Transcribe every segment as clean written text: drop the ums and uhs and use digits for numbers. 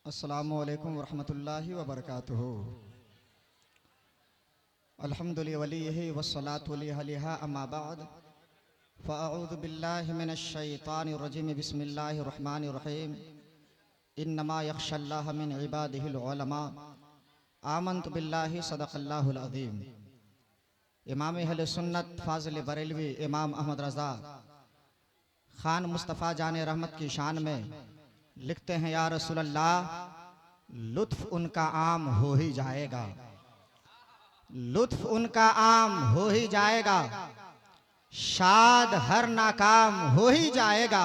अस्सलामुअलैकुम वरहमतुल्लाहि वबरकातुहू। अल्हम्दुलिल्लाहि वलिय्यिहि वस्सलातु अलैहा अम्मा बाद फ़अऊज़ु बिल्लाहि मिनश शैतानिर रजीम बिस्मिल्लाहिर रहमानिर रहीम। इन्नमा यख्शल्लाह मिन इबादिहिल उलमा। आमन्तु बिल्लाहि सदक़ल्लाहुल अज़ीम। इमाम अहले सुन्नत फाज़िल बरेलवी इमाम अहमद रज़ा खान मुस्तफ़ा जाने रहमत की शान में लिखते हैं, या रसूल अल्लाह, लुत्फ उनका आम हो ही जाएगा, लुत्फ उनका आम हो ही जाएगा, शाद हर नाकाम हो ही जाएगा,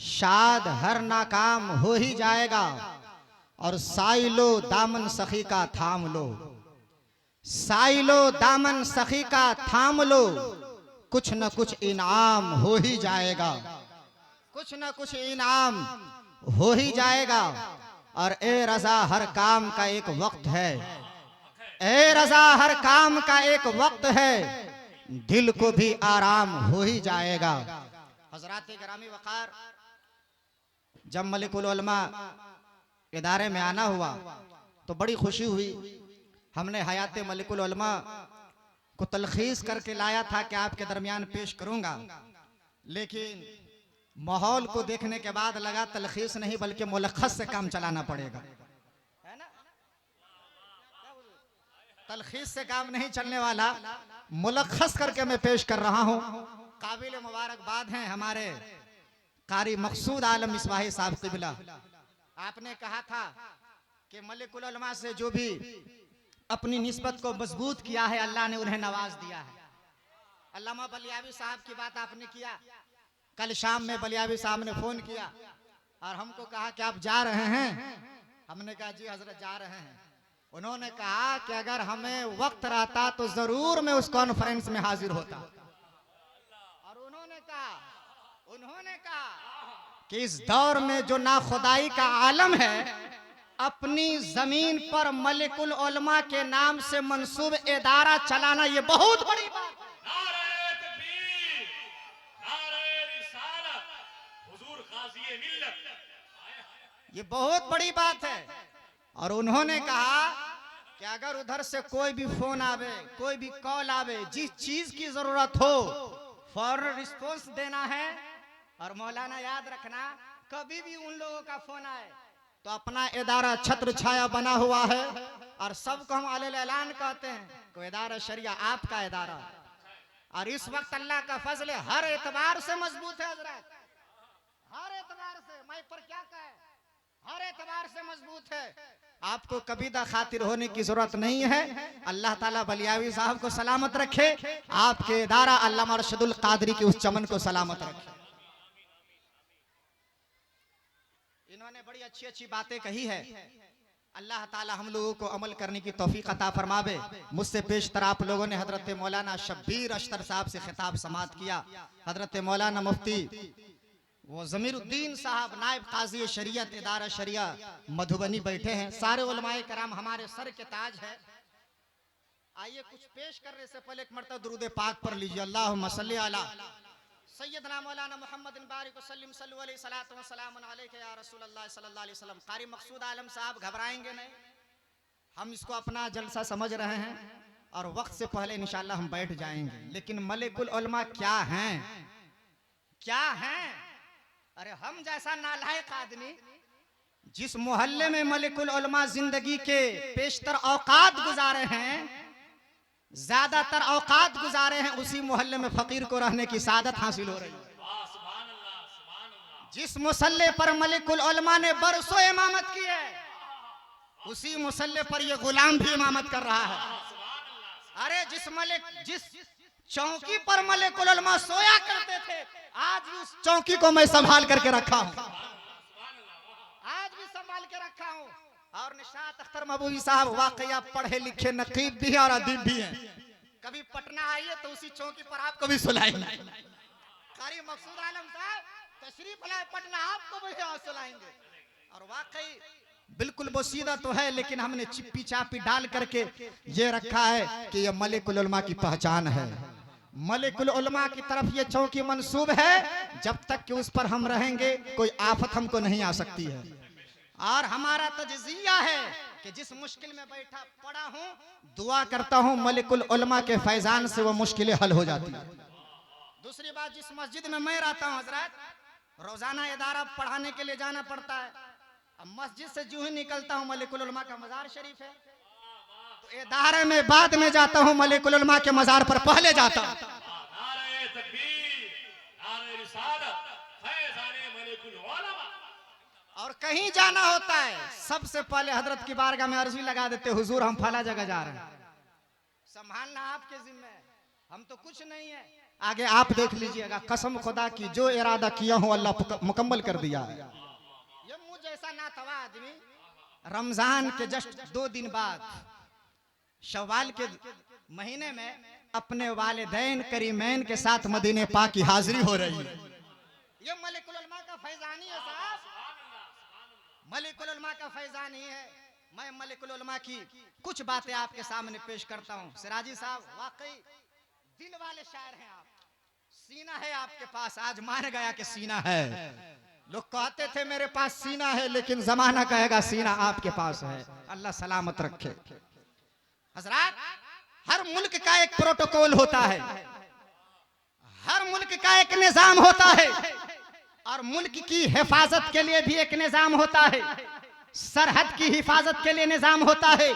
शाद हर नाकाम हो ही जाएगा। और साइलो दामन सखी का थाम लो, साइलो दामन सखी का थाम लो, कुछ न कुछ इनाम हो ही जाएगा, कुछ न कुछ इनाम हो ही जाएगा। और ए रज़ा हर काम का एक वक्त है, ए रज़ा हर काम का एक वक्त है, दिल को भी आराम हो ही जाएगा। हज़रात गिरामी वक़ार, जब मलिकुल उलमा इदारे में आना हुआ तो बड़ी खुशी हुई। हमने हयात मलिकुल उलमा को तलखीस करके लाया था कि आपके दरमियान पेश करूंगा, लेकिन माहौल को देखने के बाद लगा तलखीस नहीं बल्कि मुलख्खस से काम चलाना पड़ेगा, है ना? तलखीस से काम नहीं चलने वाला, मुलख्खस करके मैं पेश कर रहा हूं। काबिल मुबारकबाद हैं हमारे कारी मकसूद आलम मिसबाही साहब क़िबला। आपने कहा था कि मलिकुल उलमा से जो भी अपनी निस्बत को मजबूत किया है, अल्लाह ने उन्हें नवाज दिया है। अल्लामा बलियावी साहब की बात आपने किया। कल शाम में बलियावी साहब ने फोन किया और हमको कहा कि आप जा रहे हैं। हमने कहा जी हजरत जा रहे हैं। उन्होंने कहा कि अगर हमें वक्त रहता तो जरूर मैं उस कॉन्फ्रेंस में हाजिर होता। और उन्होंने कहा कि इस दौर में जो नाखुदाई का आलम है, अपनी जमीन पर मलिकुल उलमा के नाम से मंसूब इदारा चलाना ये बहुत बड़ी बात है। ये बहुत बड़ी बात है। और उन्होंने कहा कि अगर उधर से कोई भी फोन आवे, कोई भी कॉल आवे, जिस चीज की जरूरत हो फौरन रिस्पॉन्स देना है। और मौलाना याद रखना, कभी भी उन लोगों का फोन आए तो अपना इदारा छत्र छाया बना हुआ है और सबको हम अलल ऐलान कहते हैं को इदारा शरिया आपका इदारा। और इस वक्त अल्लाह का फजल हर एतबार से मजबूत है हजरत, हर एतबार से। मैं पर क्या कहे, हर एतबार से मजबूत है। आपको कबीदा खातिर होने की जरूरत नहीं है। अल्लाह ताला बलियावी साहब को सलामत रखे, आपके इदारा अल्लामा अरशदुल कादरी की उस चमन को सलामत रखे। इन्होंने बड़ी अच्छी अच्छी बातें कही है। अल्लाह ताला हम लोगों को अमल करने की तौफीक अता फरमावे। मुझसे पेशतर आप लोगों ने हजरत मौलाना शब्बीर अख्तर साहब से खिताब समात किया। हजरत मौलाना मुफ्ती वो ज़मीरुद्दीन साहब नायब काजी शरीयत इदारा शरिया मधुबनी बैठे हैं। सारे उलमाए कराम हमारे सर के ताज है। आइए कुछ पेश करने से पहले एक मरतबा दुरूद पाक पढ़ लीजिए। अल्लाहुम्मा सल्ली अला सय्यदना मौलाना मुहम्मद बारिक वसल्लम सल्लु अलैहि सलातो व सलामुन अलैका या रसूलल्लाह सल्लल्लाहु अलैहि वसल्लम। कारी मकसूद आलम साहब घबराएंगे नहीं, हम इसको अपना जलसा समझ रहे हैं और वक्त से पहले इंशाअल्लाह हम बैठ जाएंगे। लेकिन मलिकुल उलमा क्या हैं, क्या हैं? अरे हम जैसा नालायक आदमी जिस मोहल्ले में मलिकुल उलमा जिंदगी के पेशतर औकात गुजारे हैं, ज्यादातर औकात गुजारे हैं, उसी मोहल्ले में फकीर को रहने की सादत हासिल हो रही है। जिस मुसल्ले पर मलिकुल उलमा ने बरसों इमामत की है, उसी मुसल्ले पर ये गुलाम भी इमामत कर रहा है। अरे जिस चौकी पर मलिकुल उलमा सोया करते थे, आज भी उस चौकी को मैं संभाल करके रखा हूं, आज भी संभाल के रखा हूं। और निशात अख्तर महबूबी साहब वाकई आप पढ़े लिखे नकीब भी हैं और अदीब भी हैं। कभी पटना आइए तो उसी चौकी पर आपको भी सुलाएंगे। कारी मकसूद आलम साहब तशरीफ लाए पटना, आपको भी सुलाएंगे। और वाकई बिल्कुल बोसीदा तो है, लेकिन हमने चिप्पी चापी डाल करके ये रखा है कि ये मलिकुल उलमा की पहचान है। मलिकुल उलमा की तरफ ये चौकी मंसूब है। जब तक कि उस पर हम रहेंगे कोई आफत हमको नहीं आ सकती है। और हमारा तजज़िया है कि जिस मुश्किल में बैठा पड़ा हूं, दुआ करता हूं मलिकुल उलमा के फैजान से वो मुश्किलें हल हो जाती है। दूसरी बात, जिस मस्जिद में मैं रहता हूं हजरत, रोजाना इदारा पढ़ाने के लिए जाना पड़ता है। अब मस्जिद से जो ही निकलता हूं मलिकुल उलमा का मजार शरीफ है, तो इदारे में बाद में जाता हूं, मलिकुल उलमा के मजार पर पहले जाता हूं। और कहीं जाना होता है सबसे पहले हजरत की बारगाह में अर्जी लगा देते, हुजूर हम फला जगह जा रहे हैं, संभालना आपके जिम्मे है, हम तो कुछ नहीं है, आगे आप देख लीजिएगा। कसम खुदा की जो इरादा किया हो अल्लाह मुकम्मल कर दिया है। ये मुझ जैसा नातवा आदमी रमजान के जस्ट 2 दिन बाद शव्वाल के महीने में अपने वालिदैन करीमैन के साथ मदीने पाक की हाजिरी हो रही है। ये मलिकुल उलमा का फैजानी है साहब, मलिकुल उलमा का फैजानी है। मैं मलिकुल उलमा की कुछ बातें आपके सामने पेश करता हूँ। सिराजी साहब वाकई दिल वाले शायर हैं आप, सीना है आपके पास, आज मान गया कि सीना है। लोग कहते थे मेरे पास सीना है, लेकिन जमाना कहेगा सीना आपके पास है। अल्लाह सलामत रखे। हजरात, हर मुल्क का एक प्रोटोकॉल होता है, हर मुल्क का एक निजाम होता है, और मुल्क की हिफाजत के लिए भी एक निजाम होता है। सरहद की हिफाजत के लिए निजाम होता है।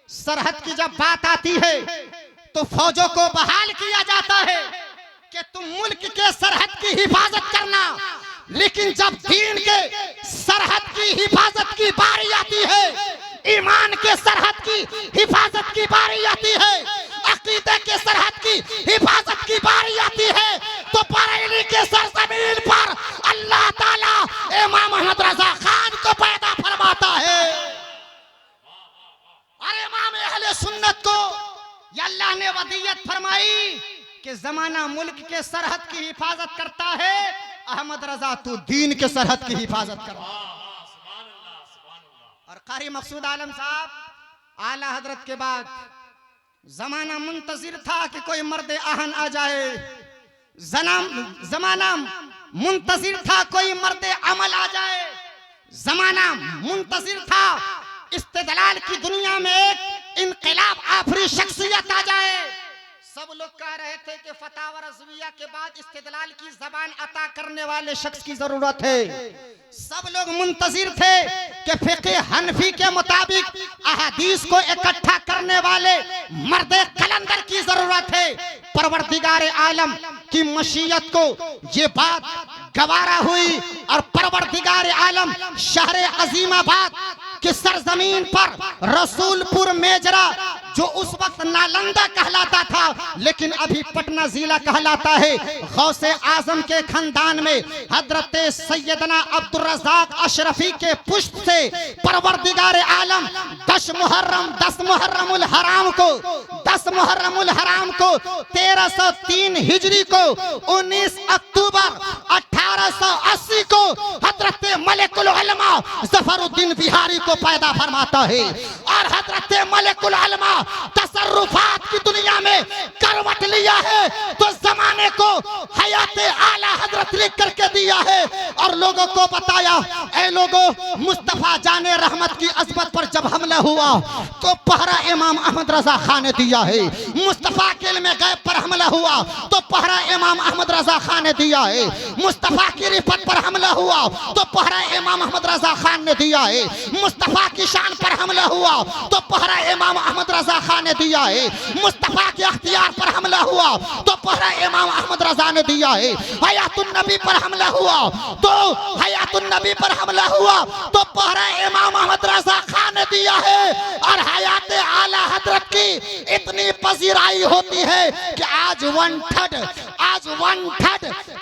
सरहद की जब बात आती है तो फौजों को बहाल किया जाता है कि तुम मुल्क के सरहद की हिफाजत करना, लेकिन जब दीन के सरहद की हिफाजत की बारी आती है, ईमान के सरहद की हिफाजत की बारी आती है, अकीदे के सरहद की हिफाजत की बारी आती है, तो बरेली के सरजमीन पर अल्लाह ताला इमाम अहमद रजा खान को पैदा फरमाता है। और इमाम अहले सुन्नत को अल्लाह ने वसीयत फरमाई कि जमाना मुल्क के सरहद की हिफाजत करता है, अहमद रजा तू दीन के सरहद की हिफाजत कर। और कारी मकसूद आलम साहब आला हजरत के बाद जमाना मुंतजिर था कि कोई मर्द आहन आ जाए, जमाना मुंतजिर था कोई मर्द अमल आ जाए, जमाना मुंतजिर था इस्तेदलाल की दुनिया में एक इनकलाब आफरी शख्सियत आ जाए। सब लोग कह रहे थे कि फतावा रज़विया के बाद इस्तेदलाल की जबान अता करने वाले शख्स की जरूरत है। सब लोग मुंतजिर थे कि फिक़े हनफी के मुताबिक अहादीस को इकट्ठा करने वाले मर्द कलंदर की जरूरत है। परवरदिगार आलम की मशीयत को ये बात गवारा हुई और परवरदिगार आलम शहर अजीमाबाद की सरजमीन पर रसूलपुर मेजरा, जो उस वक्त नालंदा कहलाता था लेकिन अभी पटना जिला कहलाता है, गौसे आजम के खानदान में हजरत सैयदना अब्दुल रज़ाक अशरफी के पुष्प से परवरदिगार आलम 10 मुहर्रमुल हराम को 1303 हिजरी को 19 अक्टूबर 1880 को हजरत मलिकुल उलमा ज़फरुद्दीन बिहारी को पैदा फरमाता है। और हजरत मलिकुल उलमा तसर्रुफात की दुनिया में करवट लिया है तो जमाने को हयात आला हजरत लिख करके दिया है और लोगों को बताया, ऐ लोगों, मुस्तफा जाने रहमत की अज़मत पर जब हमला हुआ तो पहरा इमाम अहमद रजा खान ने दिया है। मुस्तफा के इल्म गैब पर हमला हुआ तो पहरा इमाम अहमद रजा खान ने दिया है। मुस्तफा की रिफत पर हमला हुआ तो पहरा इमाम अहमद रजा खान ने दिया है। मुस्तफा की शान पर हमला हुआ तो पहरा इमाम अहमद रजा खान ने दिया है। मुस्तफा के अख्तियार पर हमला हुआ तो पहरा इमाम अहमद रजा ने दिया है। हयातुन नबी पर हमला हुआ तो पहरा इमाम अहमद रजा खान ने दिया है। और हयात आला हजरत की इतनी पजीराई होती है कि आज वन थर्ड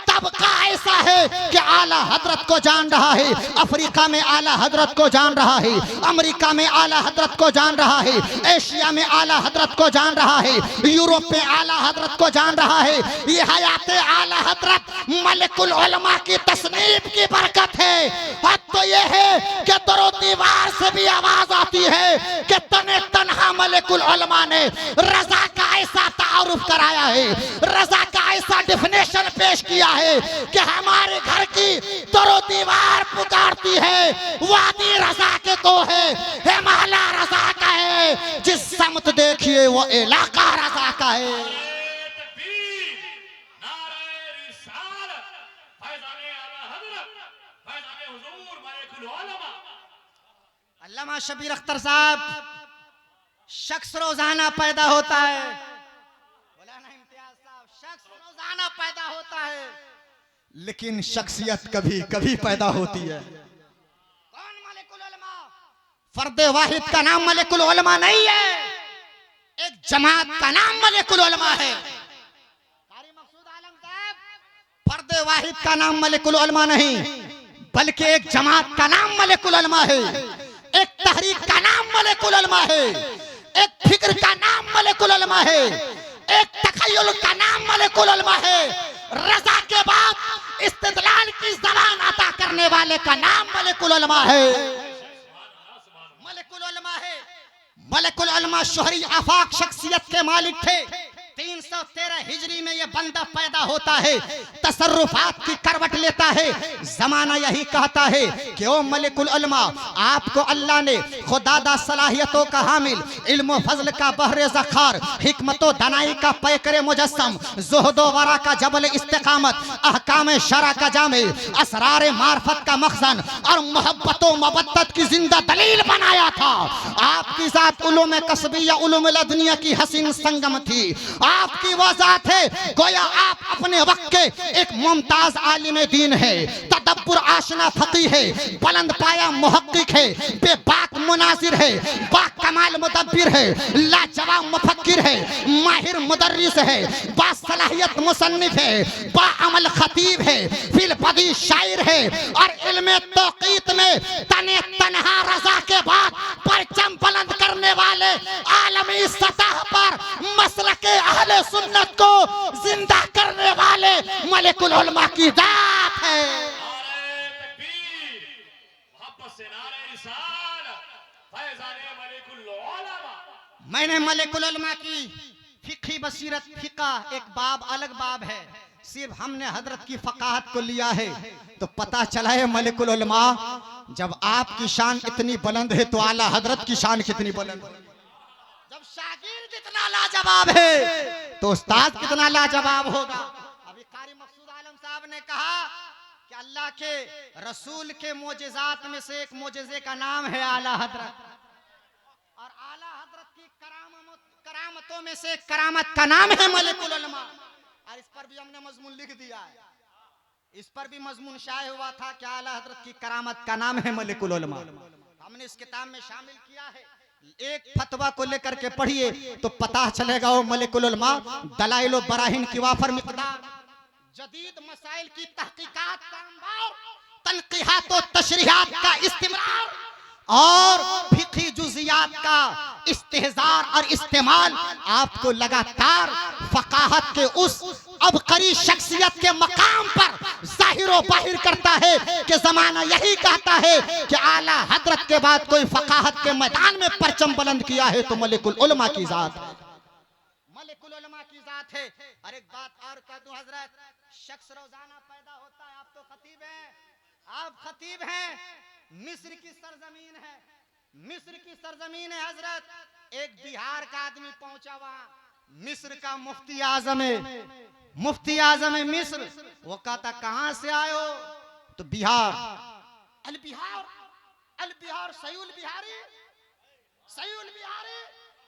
तबका ऐसा है कि आला हजरत को जान रहा है, अफ्रीका में आला हजरत को जान रहा है, अमेरिका में आला हजरत को जान रहा है, एशिया में आला हजरत को जान रहा है, यूरोप में आला हजरत को जान रहा है। ये हयात आला हजरत मलिकुल उलमा की तसनीफ की बरकत है। हद तो ये है कि दरो दीवार से भी आवाज आती है कि तने तन्हा मलिकुल उलमा ने रजा का ऐसा तारुफ कराया है, रजा का ऐसा ऐसा डिफिनेशन पेश किया है कि हमारे घर की दरो दीवार पुकारती है वादी रजा के तो है हिमालय रजा का है, जिस समत देखिए वो इलाका रजा का है। अल्लामा शबीर अख्तर साहब, शख्स रोजाना पैदा होता है, मौलाना इम्तियाज साहब, शख्स रोजाना पैदा होता है लेकिन शख्सियत कभी कभी पैदा होती है। कौन मलिकुल उलमा? फर्दे वाहिद का नाम मलिकुल उलमा नहीं है, एक जमात का नाम मलिकुल उलमा है। कारी मकसूद आलम साहब, फर्दे वाहिद का नाम मलिकुल उलमा नहीं बल्कि एक जमात का नाम मलिकुल उलमा है, एक तहरीक का नाम मलिकुल उलमा है, एक फिक्र का नाम मलिकुल उलमा है, एक तखय्युल का नाम मलिकुल उलमा है। रजा के बाद इस्तिदलाल की ज़बान अता करने वाले का नाम मलिकुल उलमा है। मलिकुल उलमा है। मलिकुल उलमा शोहरी आफाक शख्सियत के मालिक थे। 313 हिजरी में ये बंदा पैदा होता है, तसर्रुफात की करवट लेता है। जमाना यही कहता है कि ओ मलिकुल उलमा, आपको अल्लाह ने खुदादा सलाहियतों का हामिल, इल्म फजल का बहरे ज़खार, हिकमतो दनाई का पैकरे मुजस्सम, ज़ुहदो वरा का जबल इस्तिकामत, अहकाम शरा का जामे, असरार मार्फत का मखज़न और मोहब्बतो मबत्तत की जिंदा दलील बनाया था। आपकी ज़ात उलूम कसबिया उलूम लदनिया की हसीन संगम थी। आपकी वो ज़ात है गोया आप अपने वक्त के एक मुमताज आलिम दीन है, तदब्बुर आशना फकीह है, बुलंद पाया मुहक्किक है, बेबाक मुनाजिर है, बाकमाल मुदब्बिर है, लाजवाब मुफक्किर है, माहिर मुदर्रिस है, बासलाहियत मुसन्निफ है, बाअमल खतीब है, फिल बदी शायर है और इल्मे तौक़ीत में तने तन्हा रज़ा के बाद परचम बुलंद करने वाले आलमी सतह पर मसलके अहले सुन्नत को जिंदा करने वाले मलिकुल उलमा की जात है। मैंने मलिकुल उलमा की फिक़ही बसीरत फिक़ा एक बाब अलग बाब है, सिर्फ हमने हजरत की फ़क़ाहत को लिया है तो पता चला है मलिकुल उलमा जब आपकी शान इतनी बुलंद है तो आला हजरत की शान कितनी बुलंद है। जब शागिर्द इतना लाजवाब है तो उस्ताद कितना लाजवाब होगा। अभी कारी मकसूद आलम साहब ने कहा कि अल्लाह के रसूल के मोजेज़ात में से एक मोजेज़े का नाम है आला हजरत, और आला हजरत की करामतों में से एक करामत का नाम है मलिकुल उलमा। और इस पर भी हमने मजमून लिख दिया है, इस पर भी मजमून शाये हुआ था कि आला हजरत की करामत का नाम है मलिकुल उलमा। हमने इस किताब में शामिल किया है। एक फतवा को लेकर के पढ़िए तो पता चलेगा वो मलिकुल उलमा दलाइल व बराहिन की वाफर मिक़दार, जदीद मसाइल की तहकीकात का अंबार, तनक़ीहात व तशरीहात का इस्तिमरार और फिक़ही जुज़ियात का इस्तेहज़ार और इस्तेमाल आपको लगातार फ़क़ाहत के उस अबकरी शख्सियत के मकाम पर ज़ाहिर व बाहिर करता है कि ज़माना यही कहता है कि आला हजरत के बाद कोई फ़क़ाहत के मैदान में परचम बुलंद किया है तो मलिकुल उलमा की ज़ात है, मलिकुल उलमा की ज़ात है। और एक बात और कह दूं हजरत, शख्स रोजाना पैदा होता है। आप तो खतीब हैं, आप खतीब हैं, मिस्र की सरजमीन है, मिस्र की सरजमीन है हजरत। एक बिहार का आदमी पहुंचा वहां, मिस्र का मुफ्ती आजम है, मुफ्ती आजम है मिस्र। वो कहता कहां से आए हो? तो बिहार। अल बिहार, अल बिहार सयूल बिहारी, सयूल बिहारी।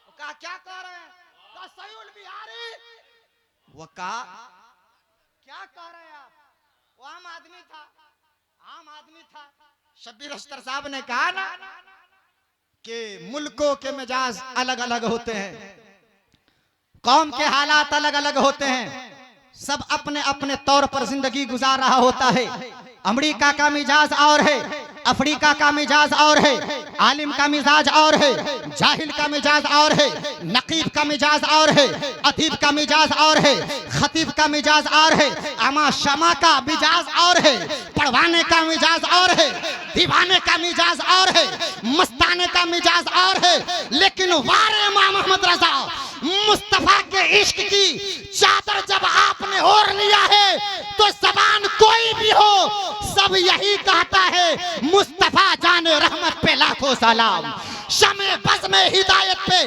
वो कहा क्या कह रहे हैं? कहा सयूल बिहारी। वो कहा क्या कह रहे हैं आप? वो आम आदमी था, आम आदमी था। शब्बीर अख्तर साहब ने कहा ना कि मुल्कों के मिजाज अलग अलग होते हैं, कौम के हालात अलग अलग होते हैं, सब अपने अपने तौर पर जिंदगी गुजार रहा होता है। अमेरिका का मिजाज और है, अफ्रीका का मिजाज और है, आलिम का मिजाज और है, जाहिल का मिजाज और है, नकीब का मिजाज और है, अदीब का मिजाज और है, खतीब का मिजाज और है, अमा शमा का मिजाज और है, पढ़वाने का मिजाज और है, दीवाने का मिजाज और है, मस्ताने का मिजाज और है। लेकिन वारे इमाम अहमद रजा मुस्तफा के इश्क की चादर जब आपने ओढ़ लिया है तो जबान कोई भी हो सब यही कहता है मुस्तफा जाने रहमत पे लाखों सलाम, शमे बज़ में हिदायत पे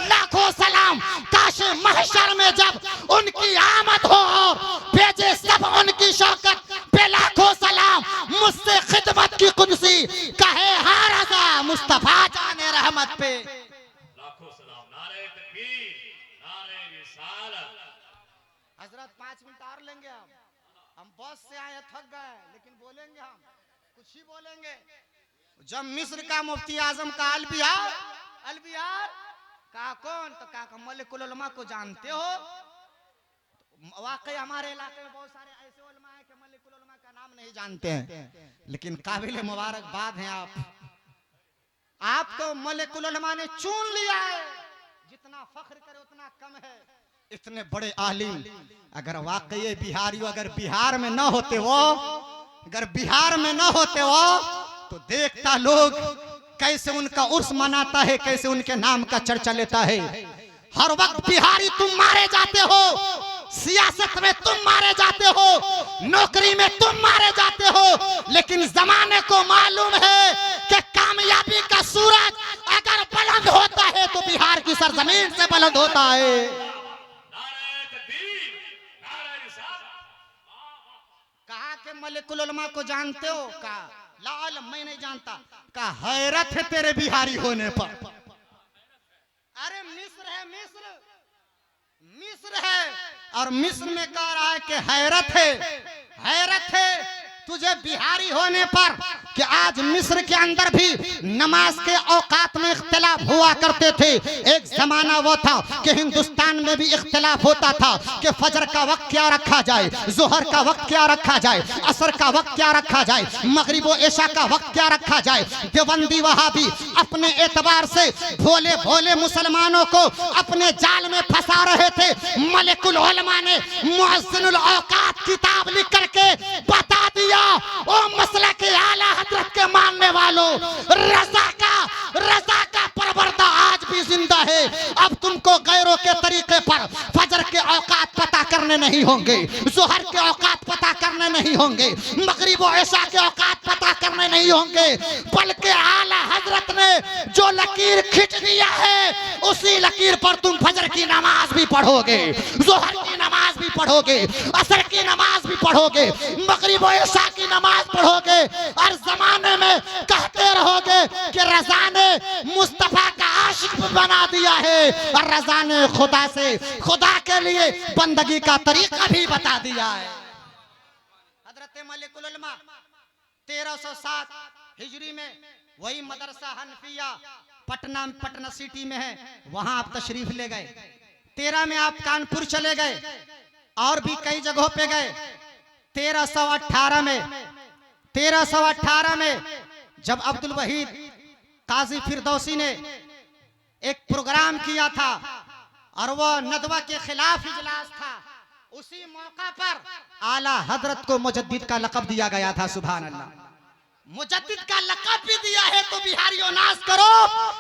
लाखों सलाम। काश महशर में जब उनकी आमद हो और भेजे सब उनकी शौकत पे लाखों सलाम। मुझसे खिदमत की कुदसी कहे हाँ रज़ा मुस्तफा जाने रहमत पे लाखों सलाम। नारे तकबीर, नारे रिसालत। हजरत 5 मिनट और लेंगे हम बस से आए थक गए लेकिन बोलेंगे हम कुछ ही बोलेंगे। जब मिस्र का मुफ्ती आजम का अलबियार कहा कौन तो कहा मलिकुल उलमा को जानते हो। वाकई हमारे इलाके में बहुत सारे ऐसे उलमा हैं कि मलिकुल उलमा का नाम नहीं जानते हैं, लेकिन काबिल मुबारकबाद हैं आपको मलिकुल उलमा ने चुन लिया है। जितना फख्र करे उतना कम है। इतने बड़े आलिम अगर वाकई बिहारी अगर बिहार में न होते वो, अगर बिहार में न होते वो तो देखता लोग कैसे उनका उर्स मनाता है, कैसे उनके नाम का चर्चा लेता है। हर वक्त बिहारी तुम मारे जाते हो, सियासत में तुम मारे जाते हो, नौकरी में तुम मारे जाते हो, लेकिन जमाने को मालूम है कि कामयाबी का सूरज अगर बुलंद होता है तो बिहार की सरजमीन से बुलंद होता है। नारे तकबीर, नारे रिसालत। कहा कि मलिकुल उलमा को जानते हो? कहा लाल मैं नहीं जानता। कहा हैरत है तेरे बिहारी होने पर। अरे मिस्र है, मिस्र है और मिस्र में कह रहा है कि हैरत है तुझे बिहारी होने पर कि आज मिस्र के अंदर भी नमाज के औकात में इख्तिलाफ हुआ करते थे। एक जमाना वो था कि हिंदुस्तान में भी इख्तिलाफ होता था कि फजर का वक्त क्या रखा जाए, जोहर का वक्त क्या रखा जाए, असर का वक्त क्या रखा जाए, मगरिब व इशा का वक्त क्या रखा जाए। देवबंदी वहाबी अपने एतबार से भोले भोले मुसलमानों को अपने जाल में फंसा रहे थे। मलिकुल उलमा ने मुअज्जिनुल औकात किताब लिख करके बता दिया ओ मसला के आला हजरत के मानने वालों, रज़ा का परवरदा आज भी जिंदा है। अब तुमको गैरों के तरीके पर फजर के औकात पता करने नहीं होंगे, जोहर के औकात पता करने नहीं होंगे, मगरिब व इशा के औकात पता करने नहीं होंगे, बल्कि आला हजरत ने जो लकीर खींच दिया है उसी लकीर पर तुम फजर की नमाज भी पढ़ोगे, जोहर की नमाज भी पढ़ोगे, असर की नमाज भी पढ़ोगे, मगरिब व इशा की नमाज पढ़ोगे और जमाने में कहते रहोगे कि रज़ा ने मुस्तफा का आशिक बना दिया है और रज़ा ने खुदा के लिए बंदगी का तरीका भी बता दिया है। हजरत मलिकुल उलमा 1307 हिजरी में वही मदरसा हनफिया पटना सिटी में है, वहां आप तशरीफ ले गए। 13 में आप कानपुर चले गए और भी कई जगहों पे गए। 1318 में जब अब्दुल वहीद काजी फिरदौसी ने एक प्रोग्राम किया था और वह नदवा के खिलाफ इजलास था, उसी मौका पर आला हजरत को मुजद्दिद का लक़ब दिया गया था। सुभान अल्लाह, मुजद्दिद का लक़ब भी दिया है तो बिहारियों नाज करो,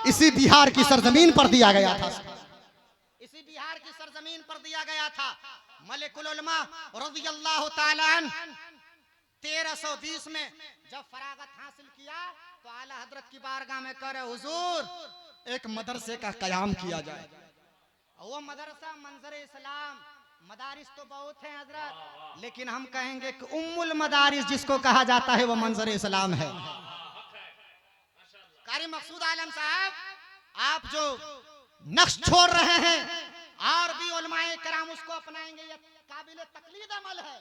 इसी बिहार की सरजमीन पर दिया गया था, इसी बिहार की सरजमीन पर दिया गया था। मलिकुल उलमा रज़ियल्लाहु ताला अन्हु 1320 में जब फरागत हासिल किया तो आला हजरत की बारगाह में कह रहे हुजूर एक मदरसे का कयाम किया जाए। वो मदरसा मंजर इस्लाम, मदारिस तो बहुत हैं हजरत, लेकिन हम कहेंगे कि उम्मुल मदारिस जिसको कहा जाता है वो मंजर इस्लाम है। कारी मकसूद आलम साहब, आप जो नक्श छोड़ रहे हैं और भी उलमाए कराम उसको अपनाएंगे, ये काबिल तकलीद अमल है।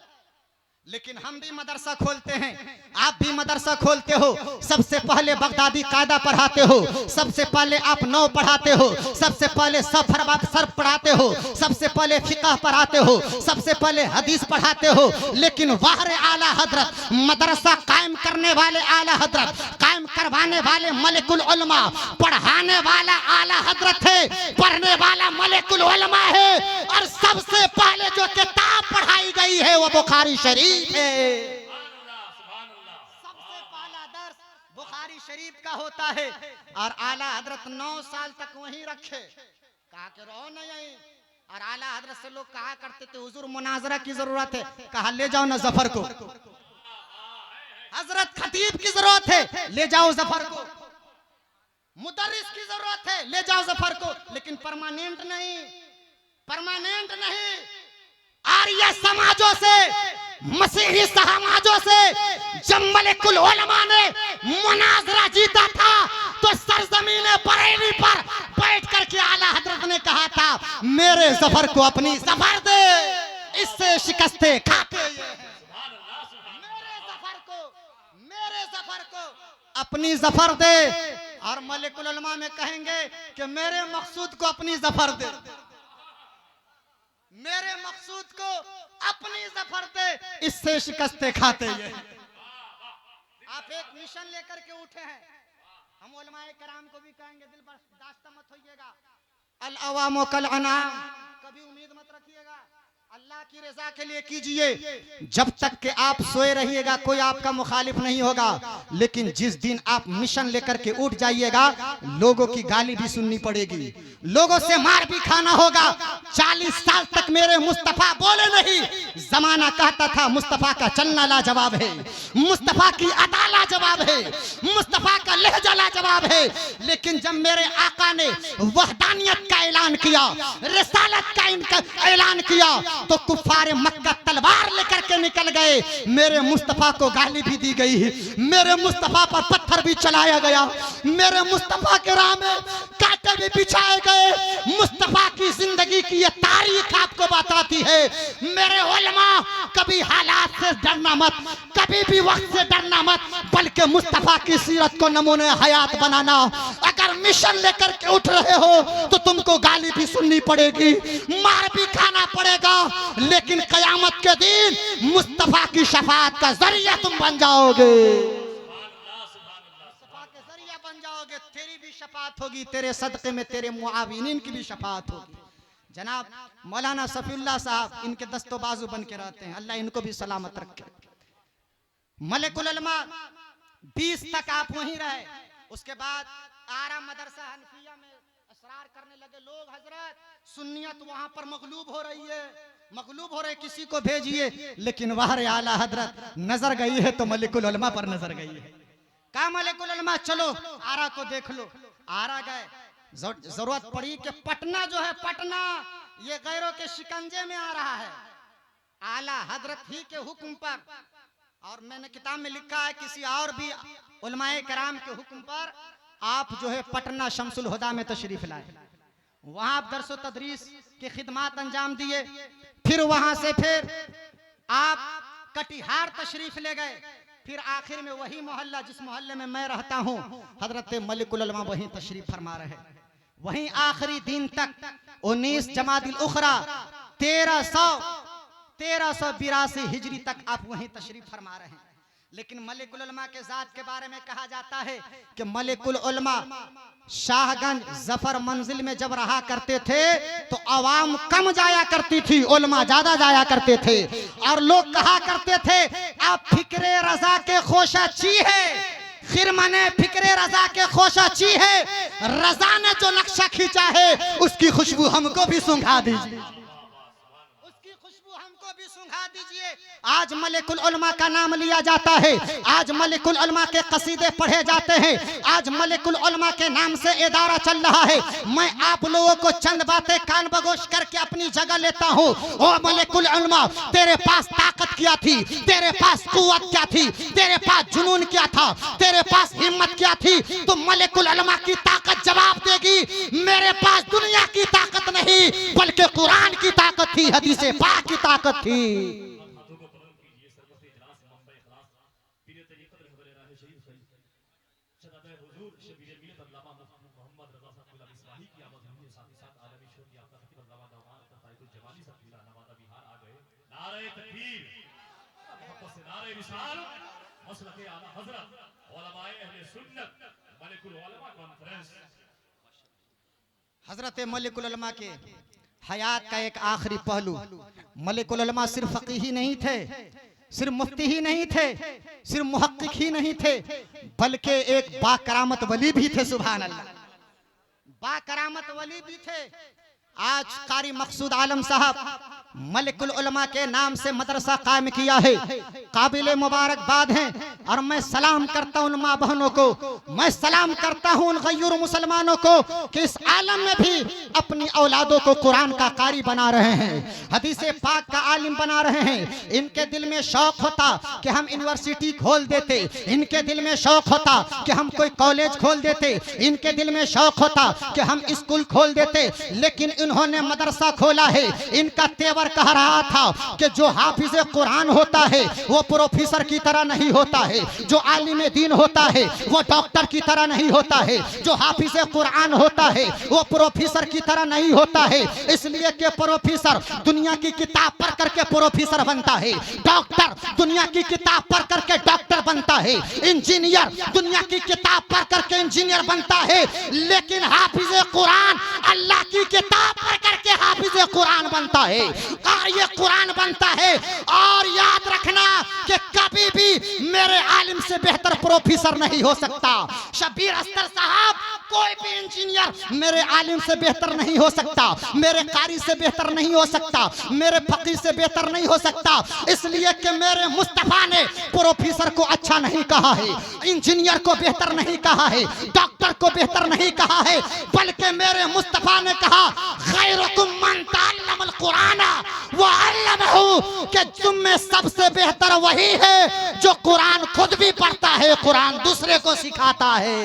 लेकिन हम भी मदरसा खोलते हैं, आप भी मदरसा खोलते हो। सबसे पहले बगदादी कायदा पढ़ाते हो, सबसे पहले आप नौ पढ़ाते हो, सबसे पहले सर पढ़ाते हो, सबसे पहले फिक़ह पढ़ाते हो, सबसे पहले हदीस पढ़ाते हो। लेकिन वाहरे आला हजरत, मदरसा कायम करने वाले आला हजरत, कायम करवाने वाले मलिकुल उलमा, पढ़ाने वाला आला हजरत है, पढ़ने वाला मलिकुल उलमा है। और सबसे पहले जो किताब पढ़ाई गई है वो बुखारी शरीफ है। सबसे पहला दर्स बुखारी शरीफ का होता है और आला हजरत 9 साल तक वहीं रखे। कहा कि रहो नहीं यहीं। और आला हजरत से लोग कहा करते थे हुजूर मुनाजरा की जरूरत है, कहा ले जाओ ना जफर को। हजरत खतीब की जरूरत है, ले जाओ जफर को। मुदर्रिस की जरूरत है, ले जाओ जफर को। लेकिन परमानेंट नहीं, परमानेंट नहीं। आर्य समाजों से, मसीही समाजों से जब मलिकुल उलमा ने मुनाजरा जीता था तो सरजमीन बरेली पर बैठ करके आला हजरत ने कहा था मेरे जफर को अपनी जफर दे, इससे शिकस्ते खाते मेरे जफर को अपनी जफर दे। और मलिकुल उलमा में कहेंगे कि मेरे मकसूद को अपनी जफर दे, मेरे मकसूद को अपनी जफर दे, इससे शिकस्ते खाते ये। आप एक मिशन लेकर के उठे हैं, हम उलमाए कराम को भी कहेंगे दिल बर्दाश्त मत होइएगा। अल अवामो कल अनाम, कभी उम्मीद मत रखिएगा, अल्लाह की रजा के लिए कीजिए। जब तक कि आप सोए रहिएगा कोई आपका मुखालिफ नहीं होगा, लेकिन जिस दिन आप मिशन लेकर के उठ जाइएगा लोगों की गाली भी सुननी पड़ेगी, लोगों से मार भी खाना होगा। 40 साल तक मेरे मुस्तफा बोले नहीं, जमाना कहता था मुस्तफा का चलना लाजवाब है, मुस्तफा की अदा लाजवाब है, मुस्तफा का लहजा लाजवाब है। लेकिन जब मेरे आका ने वहदानियत का ऐलान किया, रिसालत का इनका ऐलान किया तो कुफार मक्का तलवार लेकर के निकल गए। मेरे मुस्तफा को गाली भी दी गई, मेरे मुस्तफा पर पत्थर भी चलाया गया, मेरे मुस्तफा के राह में कांटे भी बिछाए गए। मुस्तफा की जिंदगी की ये तारीख आपको बताती है। मेरे उलमा कभी हालात से डरना मत, कभी भी वक्त से डरना मत, बल्कि मुस्तफा की सीरत को नमूने हयात बनाना। अगर मिशन लेकर के उठ रहे हो तो तुमको गाली भी सुननी पड़ेगी, मार भी खाना पड़ेगा, लेकिन कयामत के दिन मुस्तफा की शफाअत का जरिया तुम बन जाओगे, मुस्तफा के जरिया बन जाओगे। तेरी भी शफाअत होगी, तेरे सदक़े में तेरे मुआविनीन की भी शफाअत होगी। जनाब मौलाना सफीउल्लाह साहब इनके दस्तो बाजू बन के रहते हैं, अल्लाह इनको भी सलामत रखे। मलिकुल उलमा 20 तक आप वहीं रहे, उसके बाद आरा मदरसा हनफिया में असरार करने लगे लोग। हजरत सुन्नियत वहां पर मगलूब हो रही है, मगलूब हो रहे, किसी को भेजिए। लेकिन वहां आला हजरत नजर गई है तो मलिकुल उलमा पर नजर गई है। कहा मलिकुल उलमा चलो आरा को देख लो। आरा गए, जरूरत पड़ी कि पटना जो है, पटना ये गैरों के शिकंजे में आ रहा है आला हजरत ही के हुक्म पर। और मैंने किताब में लिखा है किसी और भी उलमाए कराम के हुक्म पर आप जो है पटना शमसुल हुदा में तशरीफ लाए, वहां आप दरसो तदरीस की खिदमत अंजाम दिए। फिर वहां से फिर आप कटिहार तशरीफ ले गए। फिर आखिर में वही मोहल्ला जिस मोहल्ले में मैं रहता हूं, हजरत मलिकुल उलमा वहीं तशरीफ फरमा रहे, वहीं आखिरी दिन तक 19 जमादिल उखरा 1382 हिजरी तक आप वहीं तशरीफ फरमा रहे हैं। लेकिन मलिकुल उलमा के जात के बारे में कहा जाता है कि मलिकुल उलमा शाहगंज जफर मंजिल में जब रहा करते थे तो आवाम कम जाया करती थी, उलमा ज्यादा जाया करते थे। और लोग कहा करते थे आप फिक्रे रजा के खोशाची है, खिरमने फिक्रे रजा के खोशाची है, रजा ने जो नक्शा खींचा है उसकी खुशबू हमको भी सुंघा दीजिए, उसकी खुशबू हमको भी सुंघा दीजिए। आज मलिकुल उलमा का नाम लिया जाता है, आज मलिकुल उलमा के कसीदे पढ़े जाते हैं, आज मलिकुल उलमा के नाम से इदारा चल रहा है। मैं आप लोगों को चंद बातें कान बगोश करके अपनी जगह लेता हूँ। ओ मलिकुल उलमा, तेरे पास ताकत क्या थी, तेरे पास कुव्वत क्या थी, तेरे पास जुनून क्या था, तेरे पास हिम्मत क्या थी, तो मलिकुल उलमा की ताकत जवाब देगी। मेरे पास दुनिया की ताकत नहीं बल्कि कुरान की ताकत थी, हदीसे पाक की ताकत थी। हजरत मलिकुल उलमा के हयात का एक आखिरी पहलू, मलिकुल उलमा सिर्फ फकीह ही नहीं थे, सिर्फ मुफ्ती ही नहीं थे, सिर्फ मुहक्किक ही नहीं थे, बल्कि एक बाकरामत वली भी थे। सुभान अल्लाह, बाकरामत वली भी थे। आज कारी मकसूद आलम साहब मलिकुल उलमा के नाम से मदरसा कायम किया है, काबिल मुबारकबाद हैं। और मैं सलाम करता हूं उन माँ बहनों को, मैं सलाम करता हूं उन गैर मुसलमानों को कि इस आलम में भी अपनी औलादों को कुरान का कारी बना रहे हैं, हदीस पाक का आलिम बना रहे हैं। इनके दिल में शौक होता कि हम यूनिवर्सिटी खोल देते, इनके दिल में शौक होता कि हम कोई कॉलेज खोल देते, इनके दिल में शौक होता कि हम स्कूल खोल देते, लेकिन इन्होंने मदरसा खोला है। इनका तेवर कह रहा था कि जो हाफिज कुरान होता है वो प्रोफेसर की तरह नहीं होता है, जो आलिम दीन होता है वो डॉक्टर की तरह नहीं होता है, जो हाफिज कुरान होता है वो प्रोफेसर की तरह नहीं होता है। इसलिए कि प्रोफेसर दुनिया की किताब पढ़ करके प्रोफेसर बनता है, डॉक्टर दुनिया की किताब पढ़ करके डॉक्टर बनता है, इंजीनियर दुनिया की किताब पढ़ करके इंजीनियर बनता है, लेकिन हाफिज कुरान अल्लाह की किताब पढ़ करके हाफिज कुरान बनता है और ये कुरान बनता है। और याद रखना कि कभी भी मेरे आलिम से बेहतर प्रोफेसर नहीं हो सकता। शबीर अस्तर साहब कोई भी इंजीनियर मेरे आलिम से बेहतर नहीं हो सकता, मेरे कारी से बेहतर नहीं हो सकता, मेरे फकीह से बेहतर नहीं हो सकता। इसलिए कि मेरे मुस्तफा ने प्रोफेसर को अच्छा नहीं कहा है, इंजीनियर को बेहतर नहीं कहा है, डॉक्टर को बेहतर नहीं कहा है, बल्कि मेरे मुस्तफा ने कहा खैरुकुम मन तअल्लमल कुरान व अल्लमहु, कि तुम में सबसे बेहतर वही है जो कुरान खुद भी पढ़ता है, कुरान दूसरे को सिखाता है।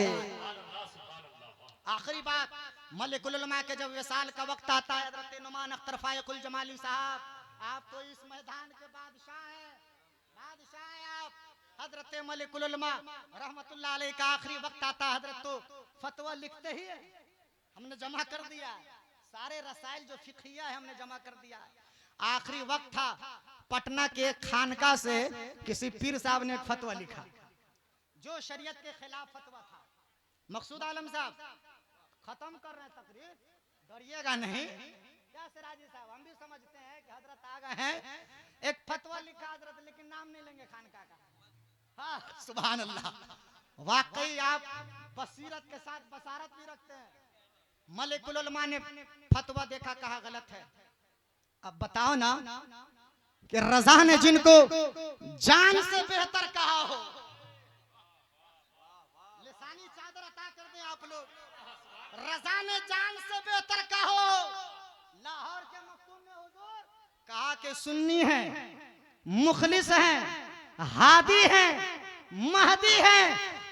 आखिरी बात, मलिकुल उलमा के जब विसाल का वक्त आता है, हजरत नुमान अख्तर फायकुल जमाली साहब, आप तो इस मैदान के बादशाह हैं, बादशाह हैं आप। हजरत मलिकुल उलमा रहमतुल्लाह अलैह का आखिरी वक्त आता है, हजरत तो फतवा लिखते ही है, हमने जमा कर दिया है, सारे रसाइल जो फिक़हिया है हमने जमा कर दिया है। आखिरी वक्त था, पटना के खानका से किसी पीर साहब ने एक फतवा लिखा जो शरीयत के खिलाफ फतवा था। मकसूद आलम साहब खत्म कर रहे हैं तकरीर, डरिएगा नहीं। क्या सिराजी साहब, हम भी समझते हैं कि हजरत आ गए हैं, एक फतवा लिखा हजरत, लेकिन नाम नहीं लेंगे खानका का। हाँ सुभान अल्लाह, वाकई आप बसीरत के साथ बसारत भी रखते हैं। मलिकुल उलमा ने फतवा देखा, कहा गलत है। अब बताओ ना कि रजा ने जिनको जान से बेहतर कहा हो, लिसानी चादर अता कर दें आप लोग, रजा ने जान से बेहतर कहो। लाहौर के मखदूम ने हुजूर कहा कि सुन्नी है, मुखलिस है, हादी है, महदी है,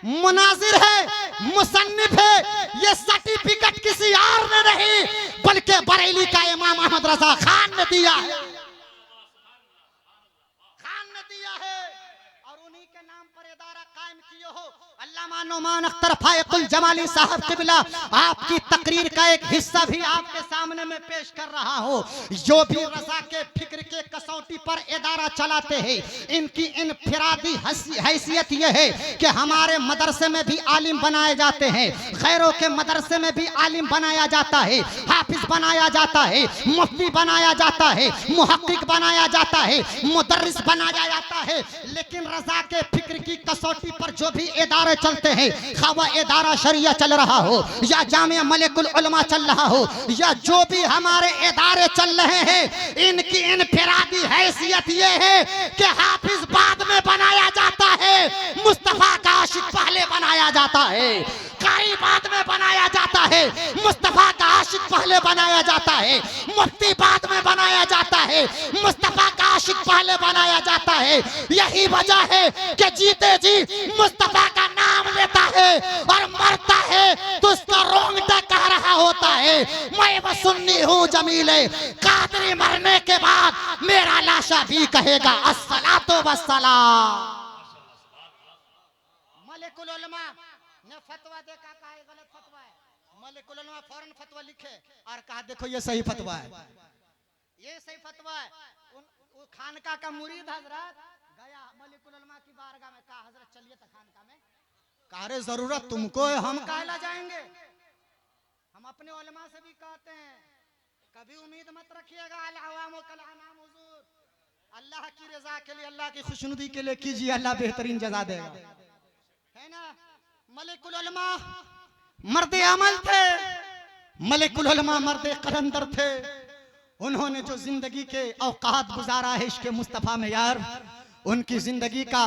मुनाजिर है, मुसन्निफ है, ये सर्टिफिकेट किसी और ने नहीं बल्कि बरेली का इमाम अहमद रजा खान ने दिया है, खान ने दिया है। और उन्हीं के नाम पर इदारा कायम किए हो। अल्लामा नुमान अख्तर फायकुल जमाली साहब किबला आपकी तकरीर का एक हिस्सा भी आपके सामने में पेश कर रहा हो। जो भी रजा के फिक्र के कसौटी पर इदारा चलाते हैं, इनकी इनफिरादी हैसियत यह है कि हमारे मदरसे में भी आलिम बनाए जाते हैं, गैरों के मदरसे में भी आलिम बनाया जाता है, हाफिज बनाया जाता है, मुफ्ती बनाया जाता है, मुहक्किक बनाया जाता है, मुदर्रिस बनाया जाता है। लेकिन रजा के फिक्र की कसौटी पर जो भी इदारे चलते हैं, खा वह इदारा शरिया चल रहा हो या जामिया मलिकुल उलमा चल रहा हो या जो भी हमारे इदारे चल रहे हैं, इनकी इनफिरादी हैसियत ये है कि हाफिज बाद में बनाया जाता है, मुस्तफा का आशिक पहले बनाया जाता है, कारी बाद में बनाया जाता है, मुस्तफा का आशिक पहले बनाया जाता है, मुफ्ती बाद में बनाया जाता है, मुस्तफा का आशिक पहले बनाया जाता है। यही वजह है कि जीते जी मुस्तफा का नाम लेता है और मरता है तो उसका रोंगटा कह रहा होता है, मैं वो सुन्नी हूँ जमीले, कादरी मरने के बाद मेरा लाशा भी कहेगा अस्सलातु वस्सलाम। मलिकुल उलमा ने फतवा देखा, कहा गलत फतवा है। मलिकुल उलमा फौरन फतवा लिखे और कहा देखो ये सही फतवा है, ये सही फतवा है। वो खानका का मुरीद हजरत गया मलिकुल उलमा की बारगाह में, कहा हजरत चलिए तो खानका में। कहा रे जरूरत तुमको है, हम काहे जाएंगे, हम अपने उलमा से भी कहते हैं कभी उम्मीद मत रखिएगा, अल अवामु कल अनाम हुजूर, अल्लाह की रजा के लिए, अल्लाह की खुशनुदी के लिए कीजिए, अल्लाह बेहतरीन जजा देगा, है ना। मलिकुल उलमा मर्द अमल थे, मलिकुल उलमा मर्द कलंदर थे। उन्होंने जो जिंदगी के औकात गुजारा है इश्क मुस्तफ़ा में यार, उनकी जिंदगी का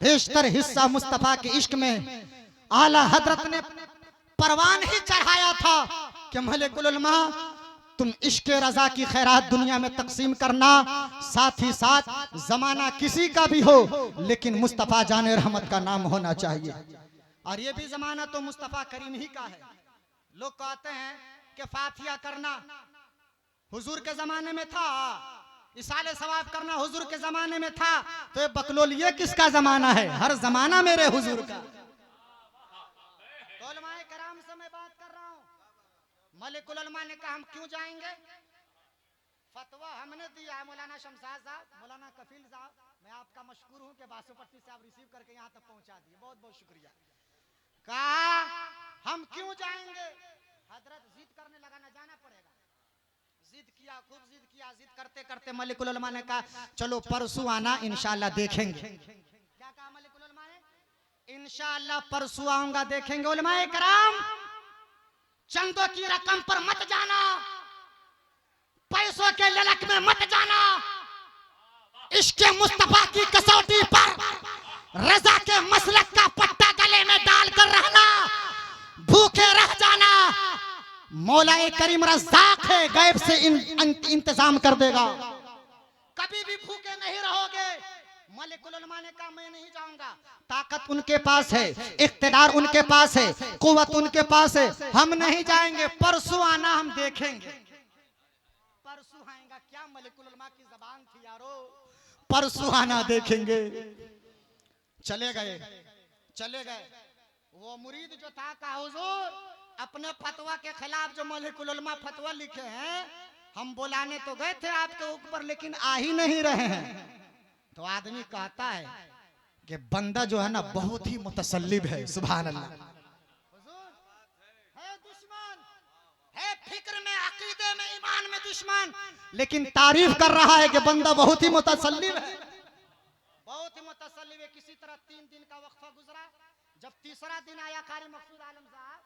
बेशतर हिस्सा मुस्तफ़ा के इश्क में आला हजरत ने परवान ही चढ़ाया था कि मलिकुल उलमा तुम इश्क रजा की खैरात दुनिया में तकसीम करना, साथ ही साथ जमाना किसी का भी हो लेकिन मुस्तफ़ा जाने रहमत का नाम होना चाहिए। और ये भी जमाना तो मुस्तफ़ा करीम ही का है। लोग कहते हैं कि फातिहा करना हुजूर के जमाने में था, इसाले सवाब करना हुजूर के जमाने में था, तो ये बकलोल ये किसका जमाना है? हर जमाना मेरे हुजूर का। तो उलमाए कराम से मैं बात कर रहा हूँ। मलिकुल उलमा ने कहा हम क्यों जाएंगे? फतवा हमने दिया है मौलाना शमशाद साहब, मौलाना कफील साहब, मैं आपका मशकूर हूँ कि बासोपट्टी से आप रिसीव करके यहाँ तक पहुँचा दिए, बहुत बहुत शुक्रिया। कहा हम क्यों जाएंगे? हजरत जिद करने लगा, ना जाना पड़ेगा। जिद किया, खूब जिद किया, जिद करते करते मलिकुल उलमा ने कहा चलो परसों आना इंशाल्लाह देखेंगे। क्या कहा मलिकुल उलमा ने? इंशाल्लाह परसों आऊंगा देखेंगे। उलमाए कराम चंदों की रकम पर मत जाना, पैसों के ललक में मत जाना, इश्क मुस्तफा की कसौटी पर रजा के मसलक का पट्टा गले में डालकर रहना, भूखे रह जाना। मौलाए करीम रज़्ज़ाक़ है, गैब से इंतजाम कर देगा, कभी भी भूखे नहीं रहोगे। मलिकुल उलमा ने कहा मैं नहीं जाऊंगा, ताकत उनके पास है, इख्तिदार उनके पास है, कुव्वत उनके पास है, हम नहीं जाएंगे, परसों आना हम देखेंगे। परसों आएगा क्या मलिकुल उलमा की जबान थी यारो, परसों आना देखेंगे। चले गए, चले गए। वो मुरीद जो था कहा हुजूर अपने फतवा के खिलाफ जो मलिकुल उलमा फतवा लिखे हैं, हम बुलाने तो गए थे आपके ऊपर लेकिन आ ही नहीं रहे हैं। तो आदमी कहता है कि बंदा जो है ना बहुत ही मुतसल्लिब है, सुभान अल्लाह। हुजूर है दुश्मन, है फिक्र में, अकीदे में, ईमान में दुश्मन, लेकिन तारीफ कर रहा है कि बंदा बहुत ही मुतसल्लिब है, बहुत ही मुतसल्लिब है। किसी तरह 3 दिन का वक्फा गुजरा। जब तीसरा दिन आया, कारी मकसूद आलम साहब,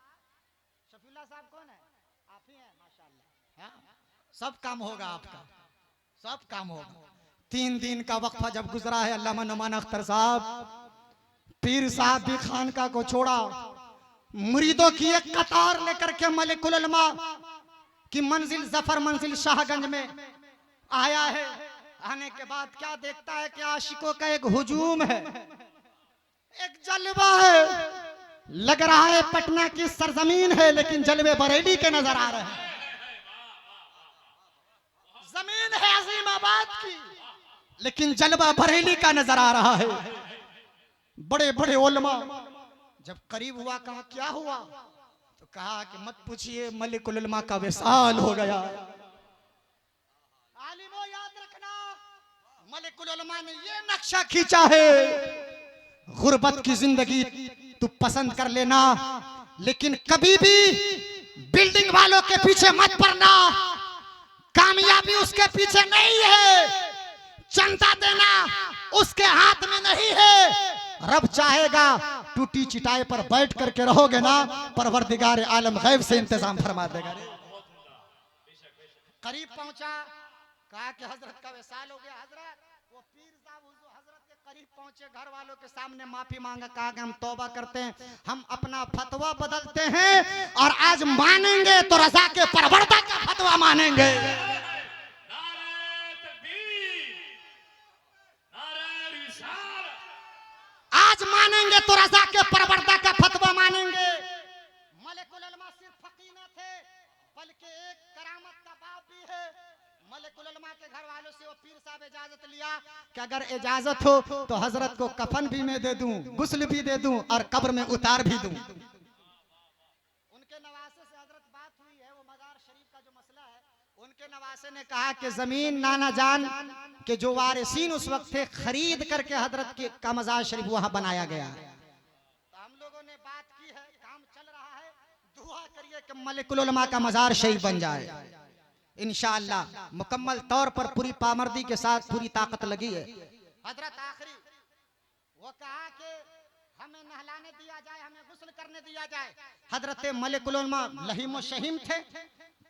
शफीउल्लाह साहब कौन है? आप ही हैं माशाअल्लाह। हाँ, सब काम होगा आपका, सब काम होगा। 3 दिन का वक्फा जब गुजरा है, अल्लामा नुमान अख्तर साहब, पीर साहब भी खानका को छोड़ा, मुरीदों की एक कतार लेकर के मलिकुल उलमा की मंजिल जफर मंजिल शाहगंज में आया है। आने के बाद क्या देखता है कि आशिकों का एक हुजूम है, एक जलवा है। लग रहा है पटना की सरजमीन है लेकिन जलवे बरेली के नजर आ रहे हैं। जमीन है अजीमाबाद की लेकिन जलवा बरेली का नजर आ रहा है। बड़े बड़े उलमा जब करीब हुआ, कहा क्या हुआ? तो कहा कि मत पूछिए, मलिकुल उलमा का विसाल हो गया। आलिमो याद रखना, मलिकुल उलमा ने ये नक्शा खींचा है, गुर्बत की जिंदगी तू पसंद कर लेना लेकिन कभी भी बिल्डिंग वालों के पीछे मत पड़ना, कामयाबी उसके पीछे नहीं है, चंदा देना उसके हाथ में नहीं है। रब चाहेगा टूटी चिटाई पर बैठ करके रहोगे ना, परवरदिगार आलम गैब से इंतजाम फरमा देगा। करीब पहुंचा, कहा कि हजरत का विसाल हो गया। हजरत वो पीर साहब हजरत के करीब पहुंचे, घर वालों के सामने माफी मांगा, कहा कि हम तौबा करते हैं, हम अपना फतवा बदलते हैं और आज मानेंगे तो रजा के परवरदा का फतवा मानेंगे। आज मानेंगे तो रजा के परवरदा का फतवा मानेंगे। मलिकुल उलमा सिर्फ फकीह न थे बल्कि एक करामत का बाप भी है। मलिकुल उलमा के घर वालों से वो पीर साहब इजाजत लिया कि अगर इजाजत हो तो हजरत को कफन भी मैं दे दूं, गुस्ल भी दे दूं और कब्र में उतार भी दूं। उनके नवासे से हजरत बात हुई है, वो मजार शरीफ का जो मसला है, उनके नवासे ने कहा कि जमीन नाना जान के जो वारिसीन उस वक्त थे खरीद करके हजरत के का मजार शरीफ वहां बनाया गया। तो हम लोगों ने बात की है, काम चल रहा है, दुआ करिए कि मलिकुल उलमा का मजार शरीफ बन जाए इंशाअल्लाह। मुकम्मल तौर पर पूरी पामर्दी के साथ पूरी ताकत लगी है। हजरत आखिरी वो कहा कि हमें नहलाने दिया जाए, हमें गुस्ल करने दिया जाए, हजरत मलिकुल उलमा लहीम शहीम थे।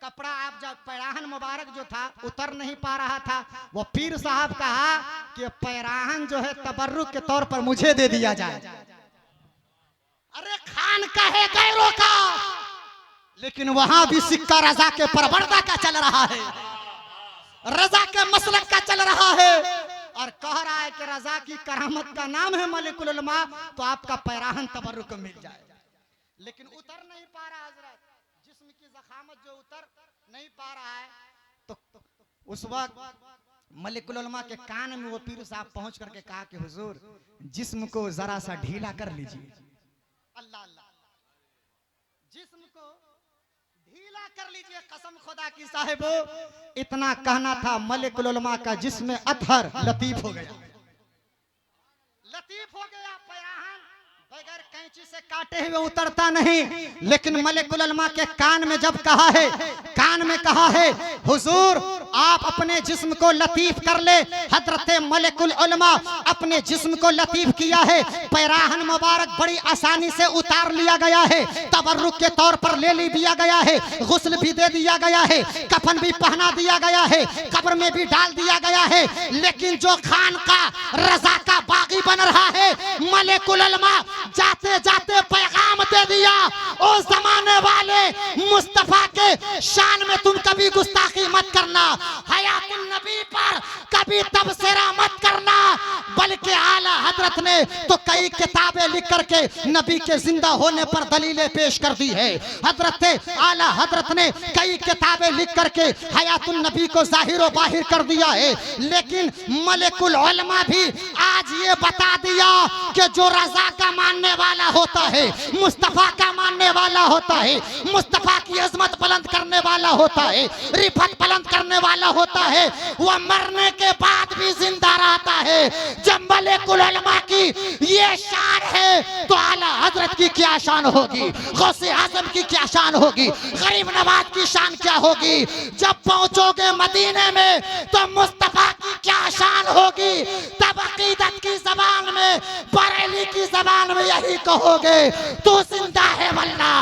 कपड़ा आप जब पैराहन मुबारक जो था उतर नहीं पा रहा था, वो पीर साहब कहा कि पैराहन जो है तबर्रुक के तौर पर मुझे दे दिया जाए। अरे खान का है गैरों का, लेकिन वहां भी सिक्का रजा के परवरदा का चल रहा है, रजा के मसलक का चल रहा है, और कह रहा है कि रजा की करामत का नाम है मलिकुल उलमा, तो आपका पैराहन तबर्रुक मिल जाए। लेकिन उतर नहीं पा रहा हजरत, जिस्म की ज़खामत जो उतर नहीं पा रहा है। तो उस वक्त मलिकुल उलमा के कान में वो पीर साहब पहुंच करके कहा कि हुजूर जिस्म को जरा सा ढीला कर लीजिए। अल्लाह अल्लाह, जिस्म को ढीला कर लीजिए, कसम खुदा की साहिबो। इतना कहना था, मलिकुल उलमा का जिस्म अतहर लतीफ हो गया, लतीफ हो गया। पैराहन बगैर कैंची से काटे हुए उतरता नहीं, लेकिन मलिकुल उलमा के कान में जब कहा है, कान में कहा है हुजूर आप अपने जिस्म को लतीफ कर ले। हजरत मलिकुल उलमा अपने जिस्म को लतीफ किया है, पैराहन मुबारक बड़ी आसानी से उतार लिया गया है, तबर्रुक के तौर पर ले लिया गया है, गुस्ल भी दे दिया गया है, कफन भी पहना दिया गया है, कब्र में भी डाल दिया गया है। लेकिन जो खान का रजा का बागी बन रहा है, मलिकुल उलमा जाते जाते पैगाम दे दिया, उस जमाने वाले मुस्तफा के शान में तुम कभी गुस्ताखी मत करना, हयातुन नबी पर कभी तबसरा मत करना। बल्कि आला हजरत ने तो कई किताबें लिख करके नबी के जिंदा होने पर दलीलें पेश कर दी है। हजरत आला हजरत ने कई किताबें लिख करके हयातुन नबी को जाहिर व बाहिर कर दिया है। लेकिन मलिकुल उलमा भी आज ये बता दिया कि जो रजा का मानने वाला होता है, मुस्तफा का मानने वाला होता है, मुस्तफा की अजमत बुलंद करने वाला होता है, रिफत बुलंद करने वाला होता है, वह मरने के बाद भी जिंदा रहता है। जब मलिकुल उलमा की ये शान है तो आला हजरत की क्या शान होगी, गौसे आजम की क्या शान होगी, गरीब नवाज की शान क्या होगी। जब पहुंचोगे मदीने में तो मुस्तफा की क्या शान होगी। तब अकीदत की जबान में, बरेली की जबान में यही कहोगे, तू जिंदा है वल्ला,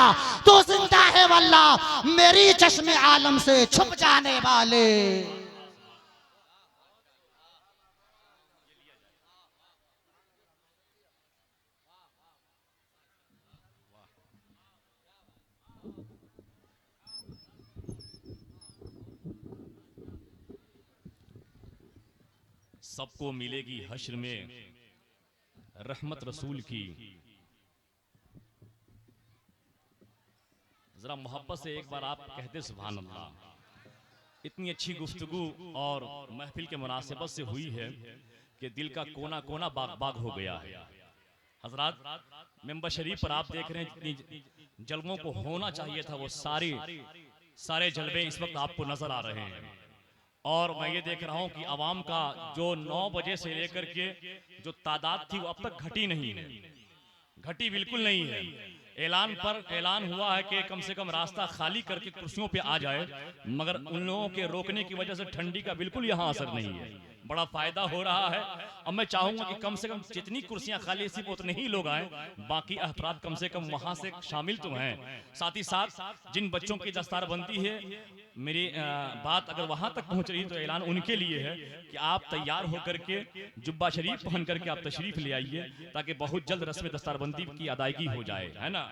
तू जिंदा है वल्ला, मेरी चश्मे आलम से छुप जाने वाले। सबको मिलेगी हश्र में रहमत रसूल की। जरा मोहब्बत से एक बार आप कहते सुभान अल्लाह। इतनी अच्छी गुफ्तगू और महफिल के मुनासिबत से हुई है कि दिल का कोना कोना बाग बाग हो गया है। हजरात, मेंबर शरीफ पर आप देख रहे हैं जितनी जलवों को होना चाहिए था वो सारे जलवे इस वक्त आपको नजर आ रहे हैं। और मैं ये देख रहा हूँ कि आवाम का जो 9 बजे से लेकर के जो तादाद थी वो अब तक घटी नहीं है, घटी बिल्कुल नहीं है। ऐलान हुआ है कि कम से कम रास्ता खाली करके कुर्सियों पे आ जाए, मगर उन लोगों के रोकने की वजह से ठंडी का बिल्कुल यहाँ असर नहीं है। बड़ा फायदा हो रहा है। अब मैं चाहूंगा कि कम से कम जितनी कुर्सियां खाली सिर्फ उतने ही लोग आए, बाकी अफराद कम से कम वहां से शामिल तो हैं। साथ ही साथ जिन बच्चों की दस्तारबंदी है, मेरी बात अगर वहां तक पहुंच रही तो ऐलान उनके लिए है कि आप तैयार होकर के जुब्बा शरीफ पहन करके आप तशरीफ ले आइए, ताकि बहुत जल्द रस्म दस्तारबंदी की अदायगी हो जाए, है ना,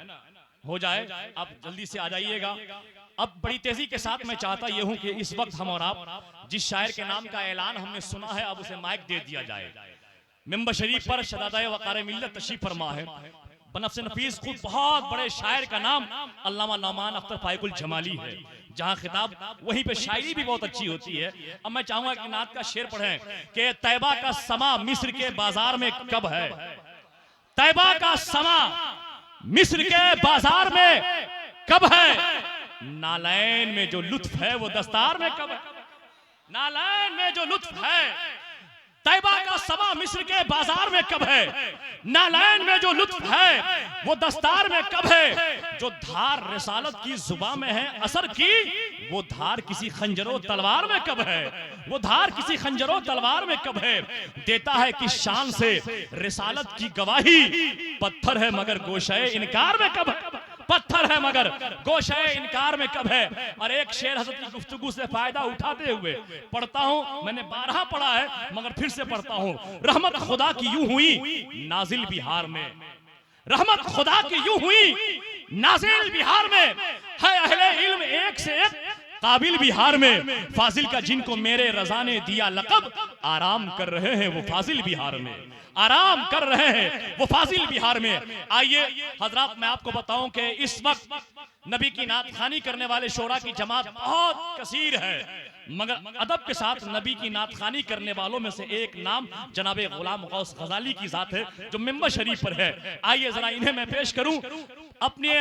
हो जाए। आप जल्दी से आ जाइएगा। अब बड़ी तेजी के साथ मैं चाहता यह हूं कि इस वक्त हम और आप जिस शायर के नाम का ऐलान हमने सुना है, अब उसे माइक दे दिया जाए। मिंबर शरीफ पर शदादाए वक़ार मिल्लत तशरीफ फरमा है बनफ्स नफीस खुद बहुत बड़े शायर का नाम अल्लामा नौमान अख्तर फाइकुल जमाली है, जहाँ खिताब वहीं पे शायरी भी बहुत अच्छी होती है। अब मैं चाहूंगा कि नात का शेर पढ़ें कि तैबा का समा मिस्र के बाजार में कब है, तैबा का समा मिस्र के बाजार में कब है, नालैन में जो लुत्फ है वो दस्तार में कब है, नालैन में जो लुत्फ है तैबा का समा मिस्र के बाजार में कब है, नालैन में जो लुत्फ है वो दस्तार में कब है। जो धार रिसालत की जुबान में है असर की, वो धार किसी खंजरों तलवार में कब है, वो धार किसी खंजरों तलवार में कब है। देता है कि शान से रिसालत की गवाही, पत्थर है मगर गोशे इनकार में कब है, पत्थर है मगर गोशे इनकार में कब है। और एक शेर हजरत की गुफ्तगू से फायदा उठाते हुए पढ़ता हूं, मैंने 12 पढ़ा है मगर फिर से पढ़ता हूं। रहमत खुदा की यूं हुई नाजिल बिहार में, रहमत खुदा की यूं हुई नाजिल बिहार में, है अहले इल्म एक से एक काबिल बिहार में। फाजिल का जिनको मेरे रजा ने दिया लक़ब, आराम कर रहे हैं वो फाजिल बिहार में, आराम कर रहे हैं वो फाजिल बिहार में। आइए हजरात, मैं आपको बताऊं कि इस वक्त नबी की नात खानी करने वाले शोरा की जमात बहुत कसीर है, मगर अदब के साथ नबी की नात खानी करने वालों में से एक नाम जनाबे गुलाम गौस गजाली की जात है जो मिंबर शरीफ पर है। आइए जरा इन्हें मैं पेश करूं। अपने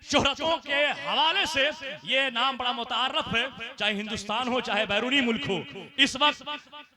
शोहरतों के हवाले से ये नाम बड़ा मुतारफ है, चाहे हिंदुस्तान हो चाहे बैरूनी मुल्क हो। इस वक्त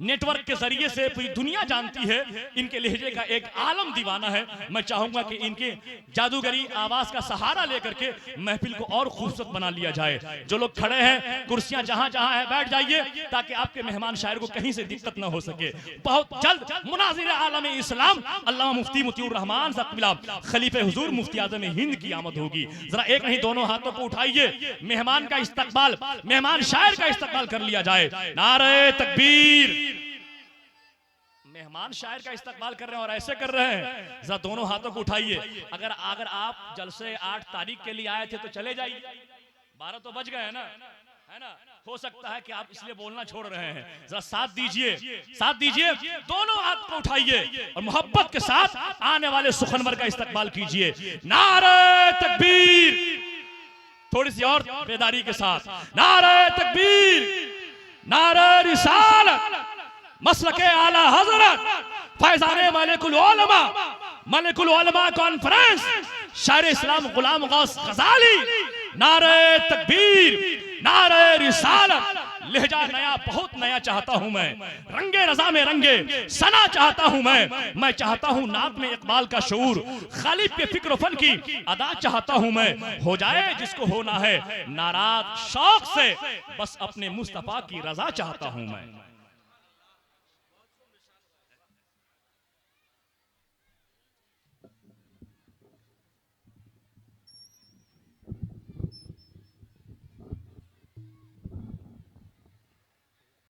नेटवर्क के जरिए से पूरी दुनिया जानती है, इनके लहजे का एक आलम दीवाना है। मैं चाहूंगा कि इनके जादूगरी आवाज का सहारा लेकर के महफिल को और खूबसूरत बना लिया जाए। जो लोग खड़े हैं कुर्सियां जहां जहां है बैठ जाइए ताकि आपके मेहमान शायर को कहीं से दिक्कत ना हो सके। बहुत जल्द मुनाजिर आलम इस्लाम अल्लामा मुफ्ती मुतीउर रहमान ज़क़बिला खलीफे हुजूर मुफ्ती आज़म हिंद की आमद होगी। जरा एक नहीं दोनों हाथों को उठाइए, मेहमान का इस्तकबाल, मेहमान शायर का इस्तकबाल कर लिया जाए। नारे तकबीर। मेहमान शायर का इस्तकबाल कर रहे हैं और ऐसे कर रहे हैं, जरा दोनों हाथों को उठाइए। अगर आप जलसे 8 तारीख के लिए आए थे तो चले जाइए, 12 तो बज गए हैं ना, है ना। हो सकता है कि आप इसलिए बोलना छोड़ रहे हैं, जरा साथ दीजिए, साथ दीजिए। दोनों हाथ को उठाइए और मोहब्बत के साथ आने वाले सुखनवर का इस्तकबाल कीजिए। नारे तकबीर। थोड़ी सी और बेदारी के साथ, नारे तकबीर, नारे रिसालत, मसलके आला हजरत, फैजाने मलिकुल उलमा, मलिकुल उलमा कॉन्फ्रेंस, शायर इस्लाम गुलाम गौस गजाली। नारे तकबीर, नारे रिसालत। लहजा नया, बहुत नया चाहता हूं मैं, रंगे रजा में रंगे सना चाहता हूं मैं चाहता हूं नात में इकबाल का शऊर, खालिद पे फिक्र फन की अदा चाहता हूं मैं। हो जाए जिसको होना है नाराज शौक से, बस अपने मुस्तफा की रजा चाहता हूं मैं।